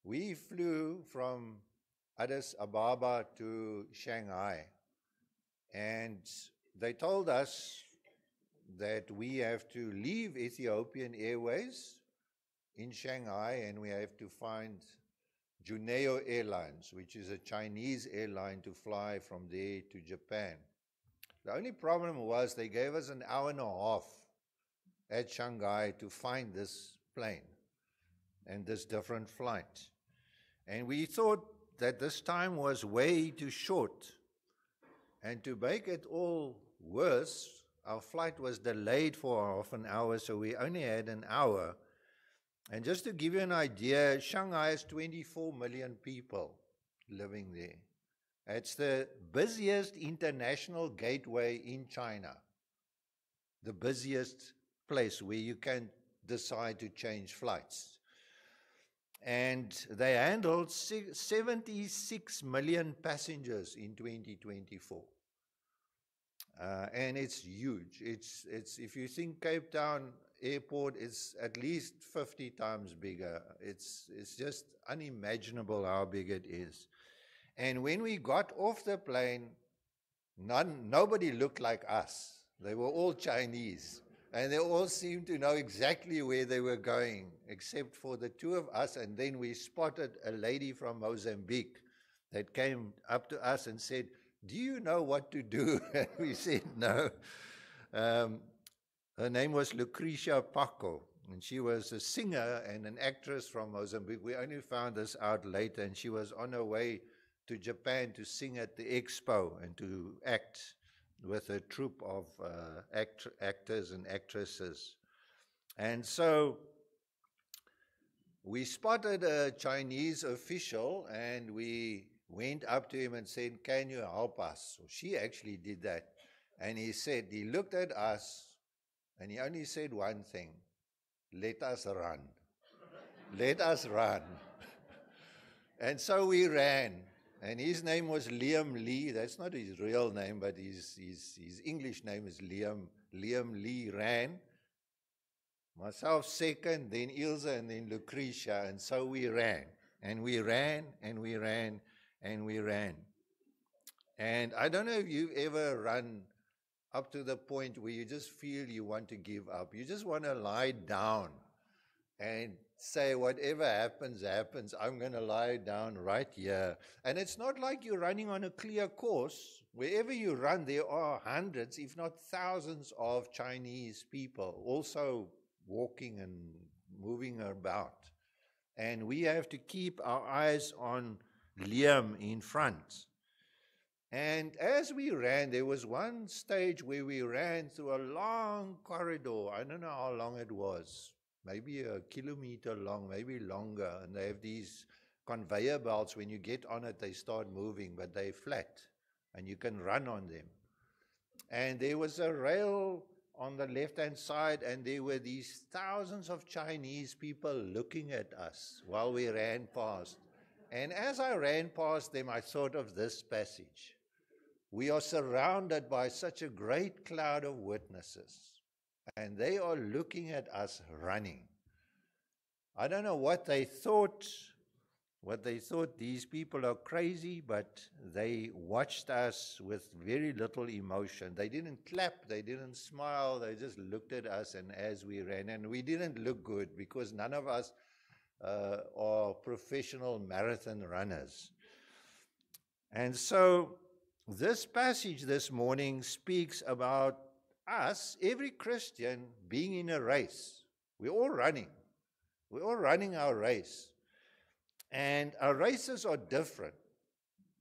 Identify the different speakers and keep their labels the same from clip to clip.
Speaker 1: We flew from Addis Ababa to Shanghai, and they told us that we have to leave Ethiopian Airways in Shanghai and we have to find Juneo Airlines, which is a Chinese airline, to fly from there to Japan. The only problem was they gave us an hour and a half at Shanghai to find this plane and this different flight. And we thought that this time was way too short. And to make it all worse, our flight was delayed for half an hour, so we only had an hour. And just to give you an idea, Shanghai has 24 million people living there. It's the busiest international gateway in China, the busiest place where you can decide to change flights. And they handled 76 million passengers in 2024. And it's huge. It's if you think Cape Town Airport is at least 50 times bigger. It's just unimaginable how big it is. And when we got off the plane, nobody looked like us. They were all Chinese. And they all seemed to know exactly where they were going, except for the two of us. And then we spotted a lady from Mozambique that came up to us and said, "Do you know what to do?" And we said, "No." Her name was Lucrecia Paco, and she was a singer and an actress from Mozambique. We only found this out later, and she was on her way to Japan to sing at the expo and to act with a troupe of actors and actresses. And so we spotted a Chinese official and we went up to him and said, "Can you help us?" So she actually did that. And he looked at us and he only said one thing: "Let us run." Let us run. And so we ran. And his name was Liam Lee. That's not his real name, but his English name is Liam. Liam Lee ran. Myself second, then Ilse, and then Lucrecia. And so we ran. And we ran, and we ran, and we ran. And I don't know if you've ever run up to the point where you just feel you want to give up. You just want to lie down and say, whatever happens, happens. I'm going to lie down right here. And it's not like you're running on a clear course. Wherever you run, there are hundreds, if not thousands, of Chinese people also walking and moving about. And we have to keep our eyes on Liam in front. And as we ran, there was one stage where we ran through a long corridor. I don't know how long it was. Maybe a kilometer long, maybe longer. And they have these conveyor belts. When you get on it, they start moving, but they're flat, and you can run on them. And there was a rail on the left-hand side, and there were these thousands of Chinese people looking at us while we ran past. And as I ran past them, I thought of this passage. We are surrounded by such a great cloud of witnesses, and they are looking at us running. I don't know what they thought. These people are crazy, but they watched us with very little emotion. They didn't clap, they didn't smile, they just looked at us, and as we ran, and we didn't look good because none of us are professional marathon runners. And so this passage this morning speaks about us, every Christian, being in a race. We're all running. We're all running our race. And our races are different.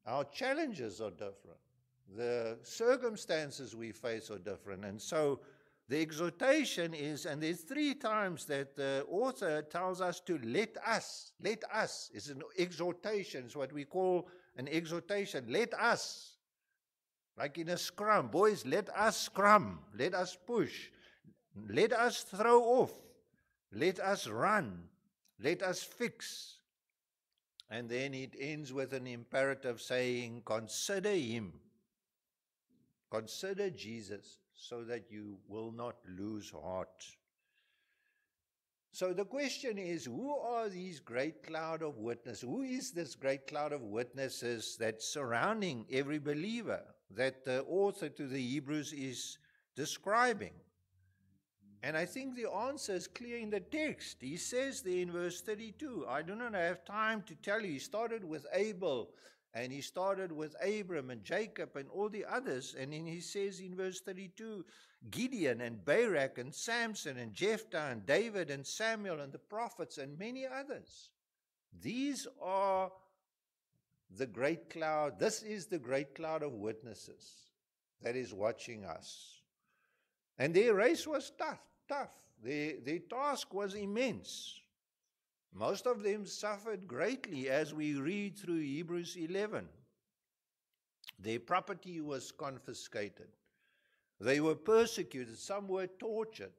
Speaker 1: Our challenges are different. The circumstances we face are different. And so the exhortation is, and there's 3 times that the author tells us to let us. Let us is an exhortation. It's what we call an exhortation. Let us. Like in a scrum. Boys, let us scrum. Let us push. Let us throw off. Let us run. Let us fix. And then it ends with an imperative saying, consider him. Consider Jesus so that you will not lose heart. So the question is, who are these great cloud of witnesses? Who is this great cloud of witnesses that's surrounding every believer that the author to the Hebrews is describing? And I think the answer is clear in the text. He says there in verse 32, I do not have time to tell you. He started with Abel, and he started with Abram and Jacob and all the others. And then he says in verse 32, Gideon and Barak and Samson and Jephthah and David and Samuel and the prophets and many others. These are the great cloud. This is the great cloud of witnesses that is watching us. And their race was tough. Their task was immense. Most of them suffered greatly as we read through Hebrews 11. Their property was confiscated. They were persecuted. Some were tortured.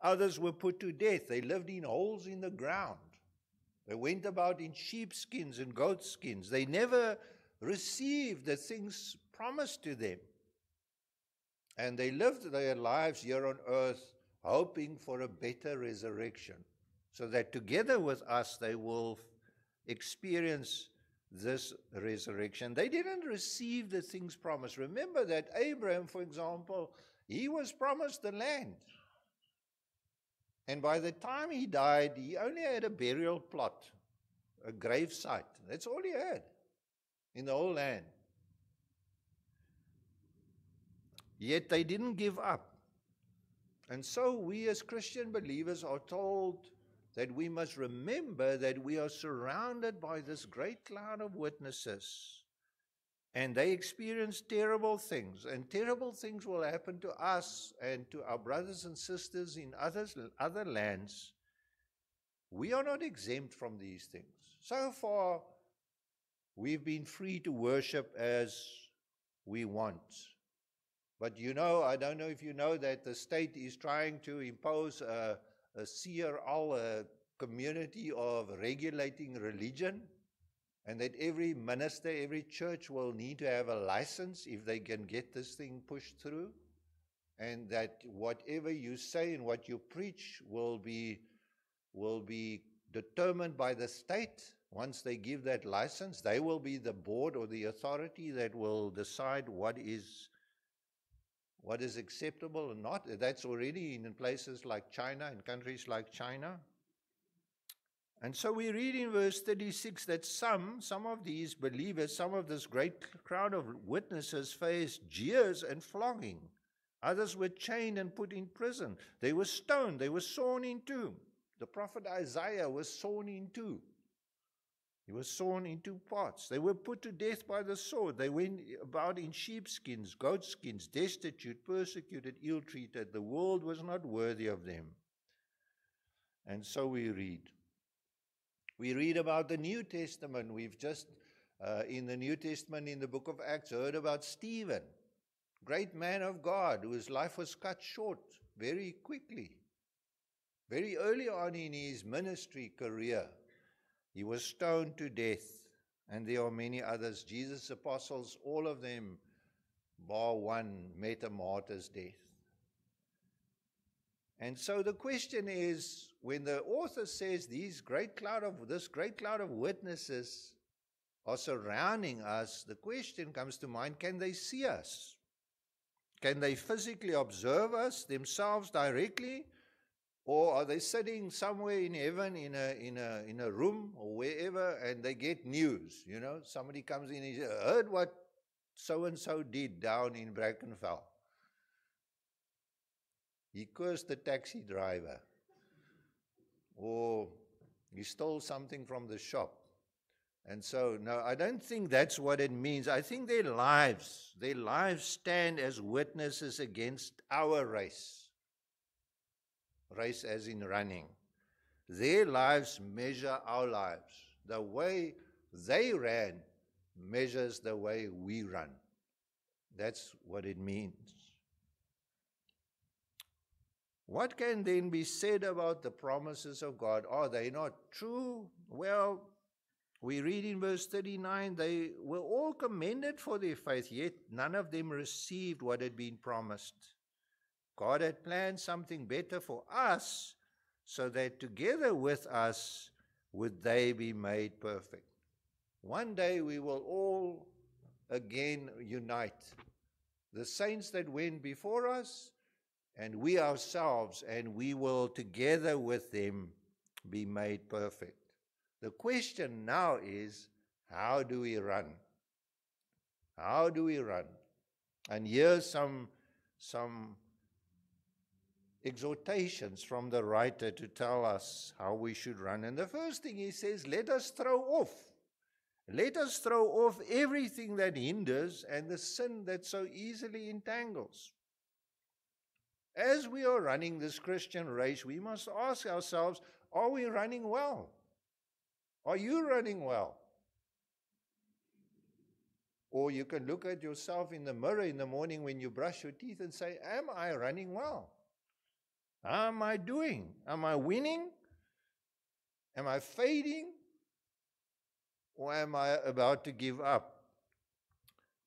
Speaker 1: Others were put to death. They lived in holes in the ground. They went about in sheepskins and goatskins. They never received the things promised to them. And they lived their lives here on earth hoping for a better resurrection, so that together with us they will experience this resurrection. They didn't receive the things promised. Remember that Abraham, for example, he was promised the land. And by the time he died, he only had a burial plot, a grave site. That's all he had in the whole land. Yet they didn't give up. And so we as Christian believers are told that we must remember that we are surrounded by this great cloud of witnesses. And they experience terrible things. And terrible things will happen to us and to our brothers and sisters in other lands. We are not exempt from these things. So far, we've been free to worship as we want. But you know, I don't know if you know that the state is trying to impose a CRL, a community of regulating religion, and that every minister, every church will need to have a license if they can get this thing pushed through, and that whatever you say and what you preach will be determined by the state. Once they give that license, they will be the board or the authority that will decide what is acceptable and not. That's already in places like China, in countries like China. And so we read in verse 36 that some of these believers, some of this great crowd of witnesses faced jeers and flogging. Others were chained and put in prison. They were stoned. They were sawn in two. The prophet Isaiah was sawn in two. He was sawn in two parts. They were put to death by the sword. They went about in sheepskins, goatskins, destitute, persecuted, ill-treated. The world was not worthy of them. And so we read. We read about the New Testament. We've just, in the New Testament, in the book of Acts, heard about Stephen, great man of God, whose life was cut short very quickly. Very early on in his ministry career, he was stoned to death, and there are many others. Jesus' apostles, all of them, bar one, met a martyr's death. And so the question is, when the author says this great cloud of witnesses are surrounding us, the question comes to mind, can they see us? Can they physically observe us themselves directly? Or are they sitting somewhere in heaven in a room or wherever, and they get news? You know, somebody comes in and says, I heard what so-and-so did down in Brackenfell. He cursed the taxi driver. Or he stole something from the shop. And so, no, I don't think that's what it means. I think their lives stand as witnesses against our race. Race as in running. Their lives measure our lives. The way they ran measures the way we run. That's what it means. What can then be said about the promises of God? Are they not true? Well, we read in verse 39, they were all commended for their faith, yet none of them received what had been promised. God had planned something better for us, so that together with us would they be made perfect. One day we will all again unite. The saints that went before us and we ourselves, and we will together with them be made perfect. The question now is, how do we run? How do we run? And here's some exhortations from the writer to tell us how we should run. And the first thing he says, let us throw off. Let us throw off everything that hinders and the sin that so easily entangles. As we are running this Christian race, we must ask ourselves, are we running well? Are you running well? Or you can look at yourself in the mirror in the morning when you brush your teeth and say, am I running well? How am I doing? Am I winning? Am I fading? Or am I about to give up?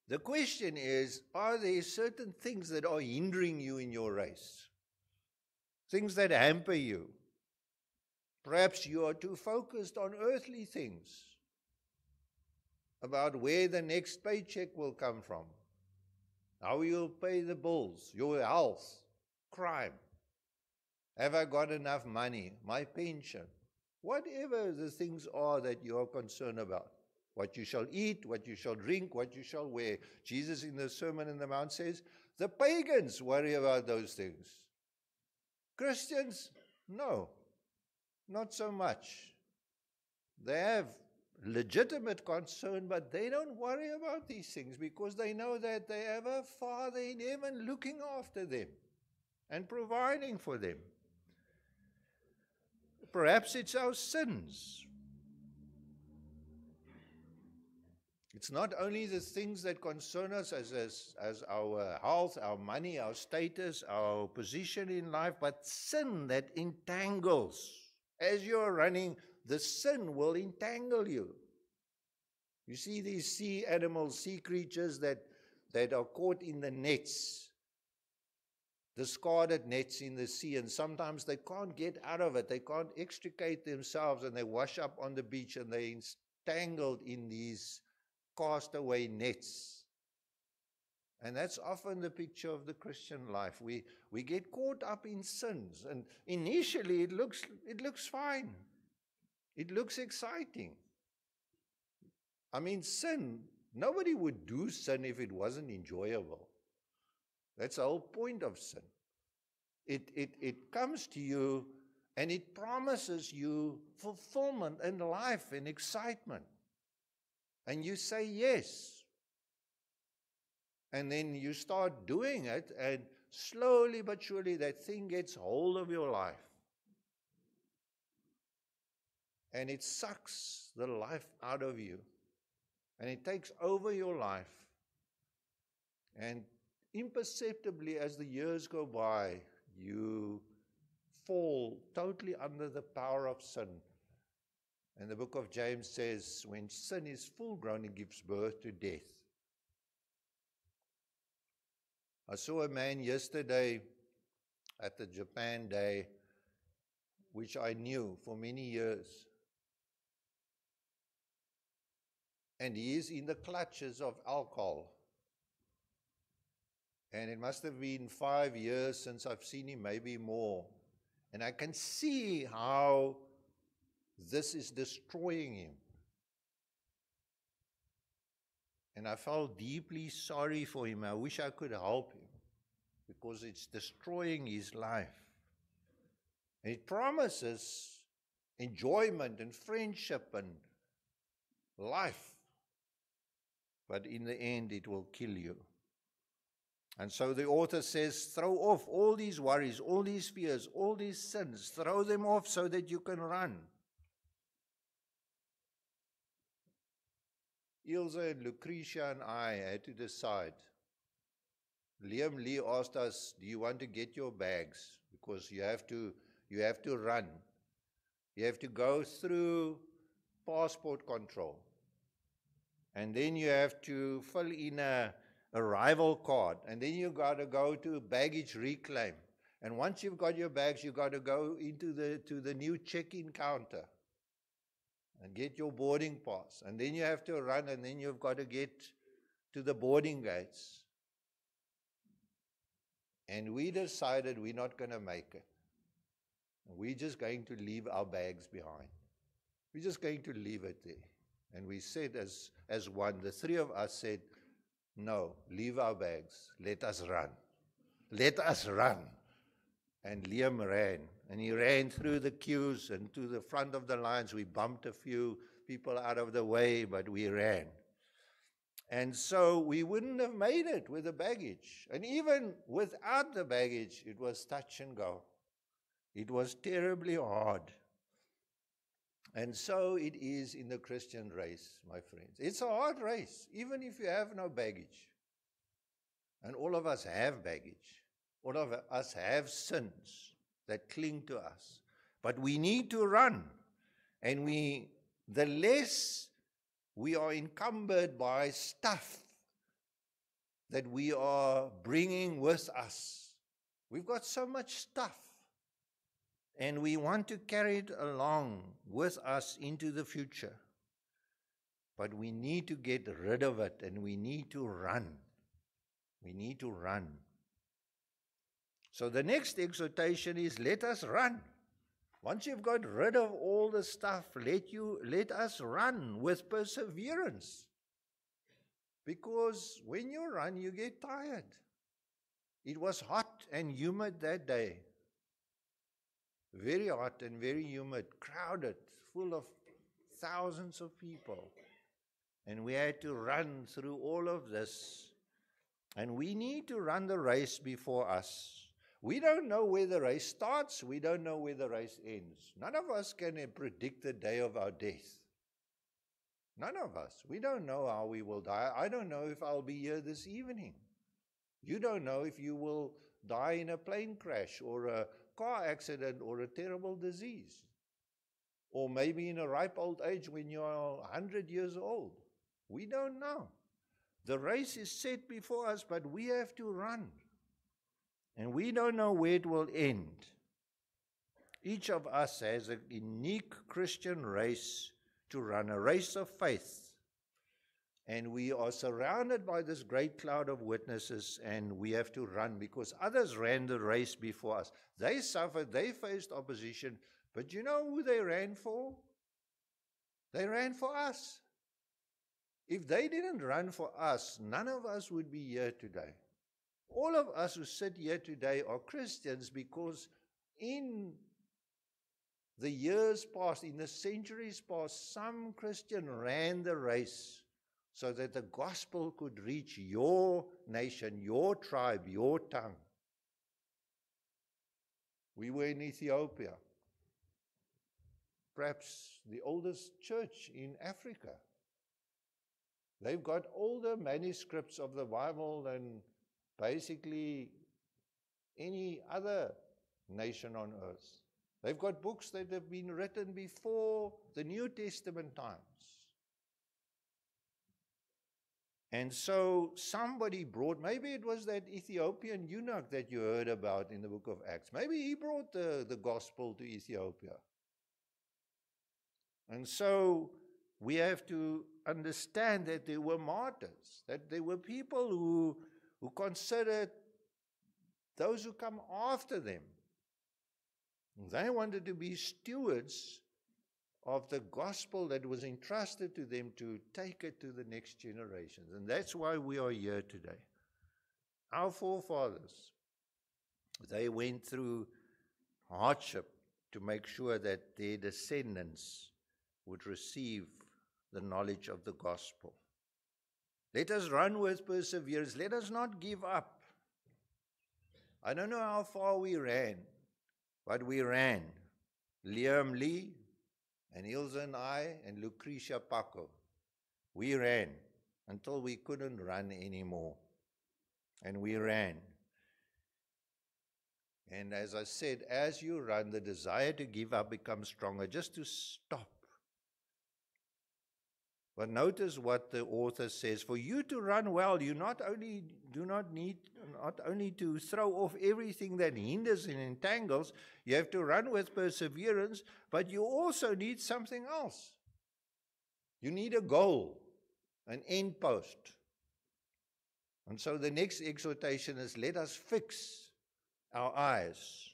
Speaker 1: The question is, are there certain things that are hindering you in your race? Things that hamper you? Perhaps you are too focused on earthly things, about where the next paycheck will come from, how you'll pay the bills, your health, crime. Have I got enough money? My pension. Whatever the things are that you are concerned about. What you shall eat, what you shall drink, what you shall wear. Jesus in the Sermon on the Mount says, the pagans worry about those things. Christians, no, not so much. They have legitimate concern, but they don't worry about these things because they know that they have a Father in heaven looking after them and providing for them. Perhaps it's our sins. It's not only the things that concern us as our health, our money, our status, our position in life, but sin that entangles. As you're running, the sin will entangle you. You see these sea animals, sea creatures that are caught in the nets, discarded nets in the sea, and sometimes they can't get out of it. They can't extricate themselves, and they wash up on the beach, and they're entangled in these castaway nets. And that's often the picture of the Christian life. We get caught up in sins, and initially it looks fine. It looks exciting. I mean, sin, nobody would do sin if it wasn't enjoyable. That's the whole point of sin. It comes to you and it promises you fulfillment and life and excitement. And you say yes. And then you start doing it, and slowly but surely that thing gets hold of your life. And it sucks the life out of you. And it takes over your life. And imperceptibly, as the years go by, you fall totally under the power of sin. And the book of James says, when sin is full grown, it gives birth to death. I saw a man yesterday at the Japan Day, which I knew for many years. And he is in the clutches of alcohol. And it must have been 5 years since I've seen him, maybe more. And I can see how this is destroying him. And I felt deeply sorry for him. I wish I could help him because it's destroying his life. And it promises enjoyment and friendship and life. But in the end, it will kill you. And so the author says, throw off all these worries, all these fears, all these sins. Throw them off so that you can run. Ilse and Lucretia and I had to decide. Liam Lee asked us, do you want to get your bags? Because you have to run. You have to go through passport control. And then you have to fill in a arrival card. And then you got to go to baggage reclaim. And once you've got your bags, you've got to go into the new check-in counter and get your boarding pass. And then you have to run, and then you've got to get to the boarding gates. And we decided we're not going to make it. We're just going to leave our bags behind. We're just going to leave it there. And we said as one, the three of us said, no, leave our bags. Let us run. Let us run. And Liam ran. And he ran through the queues and to the front of the lines. We bumped a few people out of the way, but we ran. And so we wouldn't have made it with the baggage. And even without the baggage, it was touch and go. It was terribly hard. And so it is in the Christian race, my friends. It's a hard race, even if you have no baggage. And all of us have baggage. All of us have sins that cling to us. But we need to run. And the less we are encumbered by stuff that we are bringing with us. We've got so much stuff. And we want to carry it along with us into the future. But we need to get rid of it, and we need to run. We need to run. So the next exhortation is, let us run. Once you've got rid of all the stuff, let us run with perseverance. Because when you run, you get tired. It was hot and humid that day. Very hot and very humid, crowded, full of thousands of people. And we had to run through all of this. And we need to run the race before us. We don't know where the race starts. We don't know where the race ends. None of us can predict the day of our death. None of us. We don't know how we will die. I don't know if I'll be here this evening. You don't know if you will die in a plane crash or a car accident or a terrible disease. Or maybe in a ripe old age when you are 100 years old. We don't know. The race is set before us, but we have to run. And we don't know where it will end. Each of us has a unique Christian race to run, a race of faith. And we are surrounded by this great cloud of witnesses, and we have to run because others ran the race before us. They suffered, they faced opposition, but you know who they ran for? They ran for us. If they didn't run for us, none of us would be here today. All of us who sit here today are Christians because in the years past, in the centuries past, some Christian ran the race so that the gospel could reach your nation, your tribe, your tongue. We were in Ethiopia, perhaps the oldest church in Africa. They've got older manuscripts of the Bible than basically any other nation on earth. They've got books that have been written before the New Testament times. And so somebody brought, maybe it was that Ethiopian eunuch that you heard about in the book of Acts. Maybe he brought the gospel to Ethiopia. And so we have to understand that there were martyrs, that there were people who considered those who come after them. They wanted to be stewards of the gospel that was entrusted to them to take it to the next generations. And that's why we are here today. Our forefathers, they went through hardship to make sure that their descendants would receive the knowledge of the gospel. Let us run with perseverance. Let us not give up. I don't know how far we ran, but we ran. Liam Lee and Ilse and I and Lucretia Paco, we ran until we couldn't run anymore. And we ran. And as I said, as you run, the desire to give up becomes stronger, just to stop. But notice what the author says. For you to run well, you not only need to throw off everything that hinders and entangles, you have to run with perseverance, but you also need something else. You need a goal, an end post. And so the next exhortation is, let us fix our eyes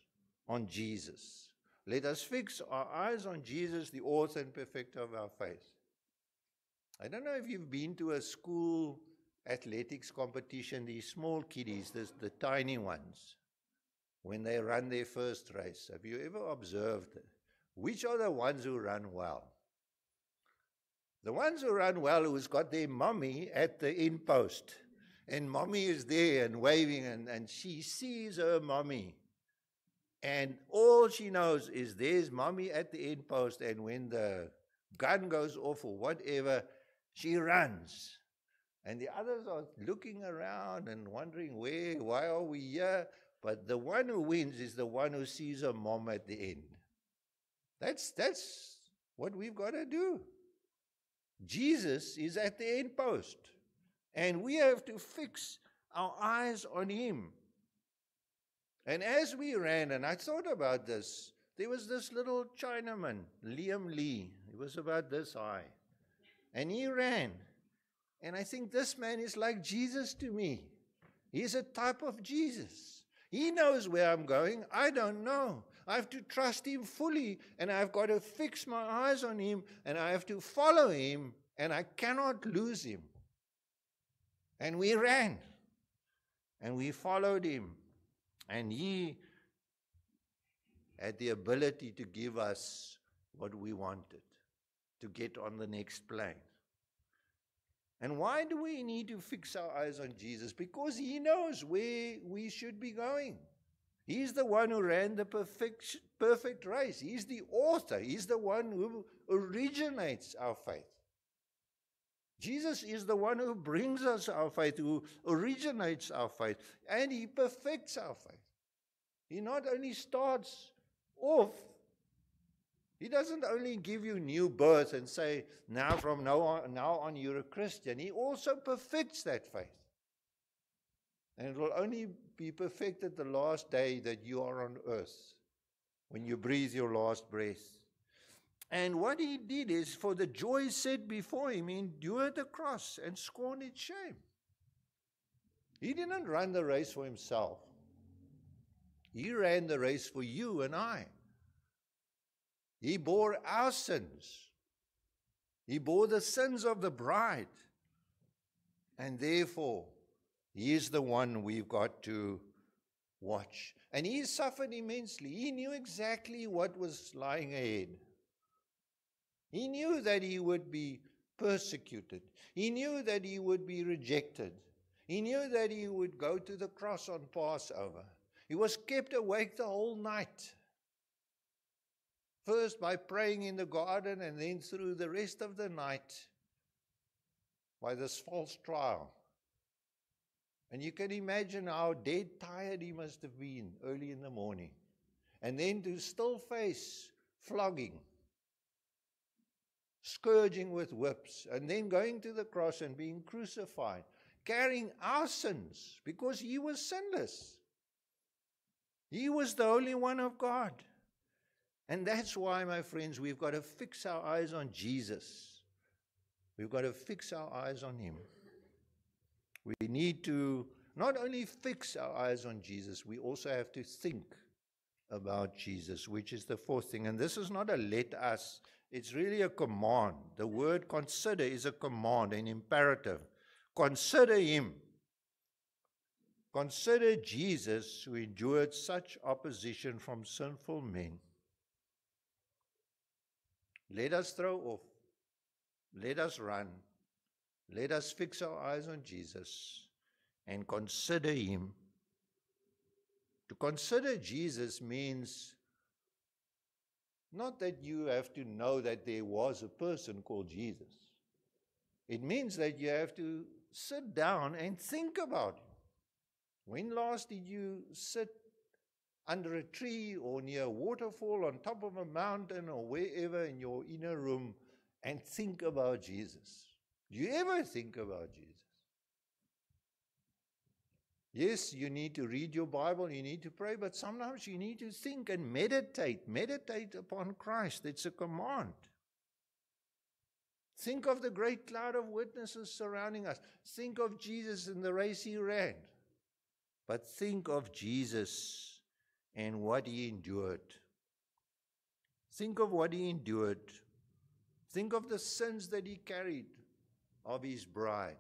Speaker 1: on Jesus. Let us fix our eyes on Jesus, the author and perfecter of our faith. I don't know if you've been to a school athletics competition, these small kiddies, the tiny ones, when they run their first race. Have you ever observed it? Which are the ones who run well? The ones who run well, who's got their mommy at the end post. And mommy is there and waving, and she sees her mommy. And all she knows is there's mommy at the end post, and when the gun goes off or whatever, she runs. And the others are looking around and wondering, why are we here? But the one who wins is the one who sees her mom at the end. That's what we've got to do. Jesus is at the end post. And we have to fix our eyes on him. And as we ran, and I thought about this, there was this little Chinaman, Liam Lee. He was about this high. And he ran. And I think this man is like Jesus to me. He's a type of Jesus. He knows where I'm going. I don't know. I have to trust him fully, and I've got to fix my eyes on him, and I have to follow him, and I cannot lose him. And we ran, and we followed him, and he had the ability to give us what we wanted, to get on the next plane. And why do we need to fix our eyes on Jesus? Because he knows where we should be going. He's the one who ran the perfect race. He's the author. He's the one who originates our faith. Jesus is the one who brings us our faith, who originates our faith, and he perfects our faith. He not only starts off, he doesn't only give you new birth and say, from now on you're a Christian. He also perfects that faith. And it will only be perfected the last day that you are on earth, when you breathe your last breath. And what he did is, for the joy set before him, he endured the cross and scorned its shame. He didn't run the race for himself. He ran the race for you and I. He bore our sins. He bore the sins of the bride. And therefore, he is the one we've got to watch. And he suffered immensely. He knew exactly what was lying ahead. He knew that he would be persecuted. He knew that he would be rejected. He knew that he would go to the cross on Passover. He was kept awake the whole night. First by praying in the garden, and then through the rest of the night by this false trial. And you can imagine how dead tired he must have been early in the morning. And then to still face flogging, scourging with whips, and then going to the cross and being crucified, carrying our sins, because he was sinless. He was the Holy One of God. And that's why, my friends, we've got to fix our eyes on Jesus. We've got to fix our eyes on him. We need to not only fix our eyes on Jesus, we also have to think about Jesus, which is the fourth thing. And this is not a let us, it's really a command. The word consider is a command, an imperative. Consider him. Consider Jesus, who endured such opposition from sinful men. Let us throw off. Let us run. Let us fix our eyes on Jesus and consider him. To consider Jesus means not that you have to know that there was a person called Jesus. It means that you have to sit down and think about him. When last did you sit under a tree or near a waterfall, on top of a mountain, or wherever in your inner room, and think about Jesus? Do you ever think about Jesus? Yes, you need to read your Bible, you need to pray, but sometimes you need to think and meditate. Meditate upon Christ. It's a command. Think of the great cloud of witnesses surrounding us. Think of Jesus in the race he ran. But think of Jesus and what he endured. Think of what he endured. Think of the sins that he carried of his bride.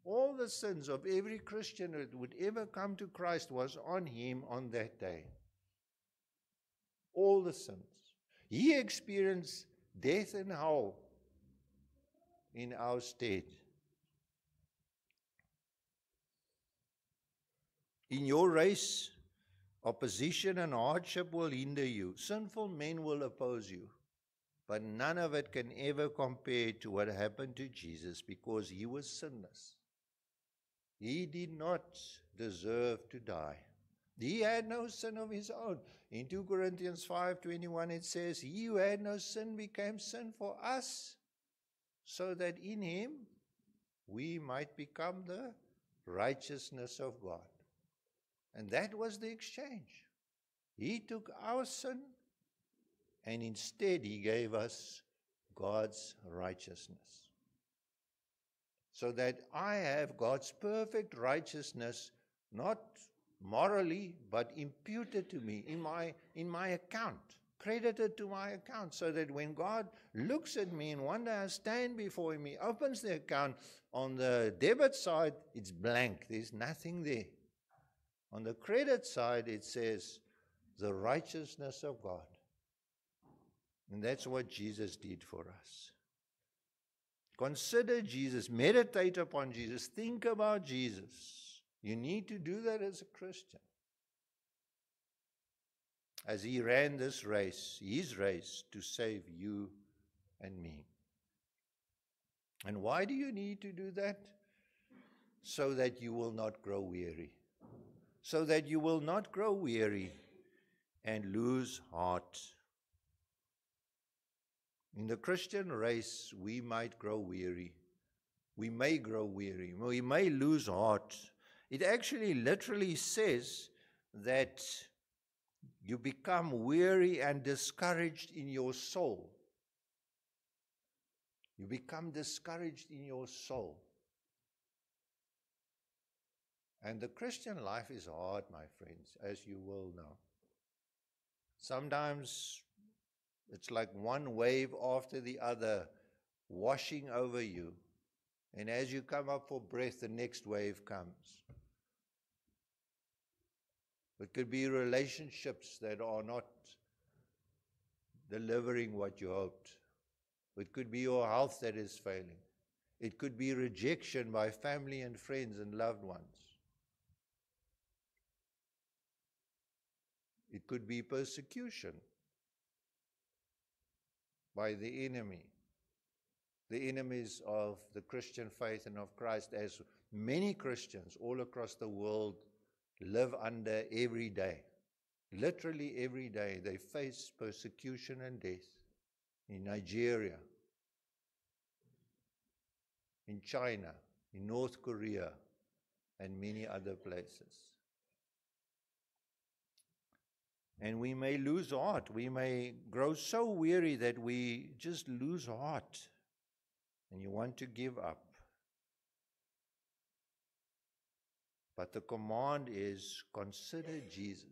Speaker 1: All the sins of every Christian that would ever come to Christ was on him on that day. All the sins. He experienced death and hell in our stead. In your race, opposition and hardship will hinder you. Sinful men will oppose you. But none of it can ever compare to what happened to Jesus, because he was sinless. He did not deserve to die. He had no sin of his own. In 2 Corinthians 5:21 it says, he who had no sin became sin for us, so that in him we might become the righteousness of God. And that was the exchange. He took our sin, and instead he gave us God's righteousness. So that I have God's perfect righteousness, not morally, but imputed to me in my account, credited to my account, so that when God looks at me and one day I stand before him, he opens the account. On the debit side, it's blank. There's nothing there. On the credit side, it says the righteousness of God. And that's what Jesus did for us. Consider Jesus. Meditate upon Jesus. Think about Jesus. You need to do that as a Christian. As he ran this race, his race, to save you and me. And why do you need to do that? So that you will not grow weary. So that you will not grow weary and lose heart. In the Christian race, we might grow weary. We may grow weary. We may lose heart. It actually literally says that you become weary and discouraged in your soul. You become discouraged in your soul. And the Christian life is hard, my friends, as you will know. Sometimes it's like one wave after the other washing over you. And as you come up for breath, the next wave comes. It could be relationships that are not delivering what you hoped. It could be your health that is failing. It could be rejection by family and friends and loved ones. It could be persecution by the enemy. The enemies of the Christian faith and of Christ, as many Christians all across the world live under every day. Literally every day they face persecution and death. In Nigeria, in China, in North Korea, and many other places. And we may lose heart. We may grow so weary that we just lose heart. And you want to give up. But the command is, consider Jesus.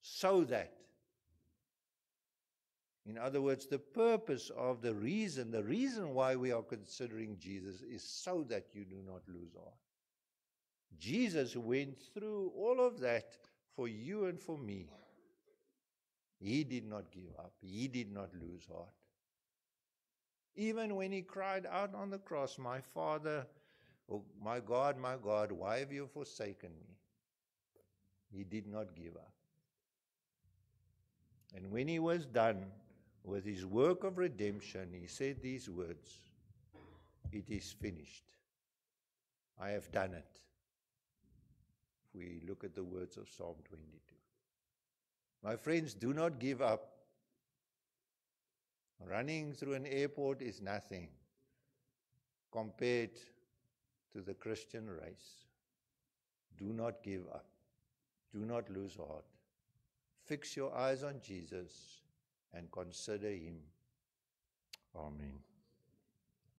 Speaker 1: So that, in other words, the purpose of the reason why we are considering Jesus is so that you do not lose heart. Jesus went through all of that for you and for me. He did not give up. He did not lose heart. Even when he cried out on the cross, my Father, oh, my God, why have you forsaken me? He did not give up. And when he was done with his work of redemption, he said these words, it is finished. I have done it. If we look at the words of Psalm 22. My friends, do not give up. Running through an airport is nothing. compared to the Christian race. Do not give up. Do not lose heart. Fix your eyes on Jesus and consider him. Amen.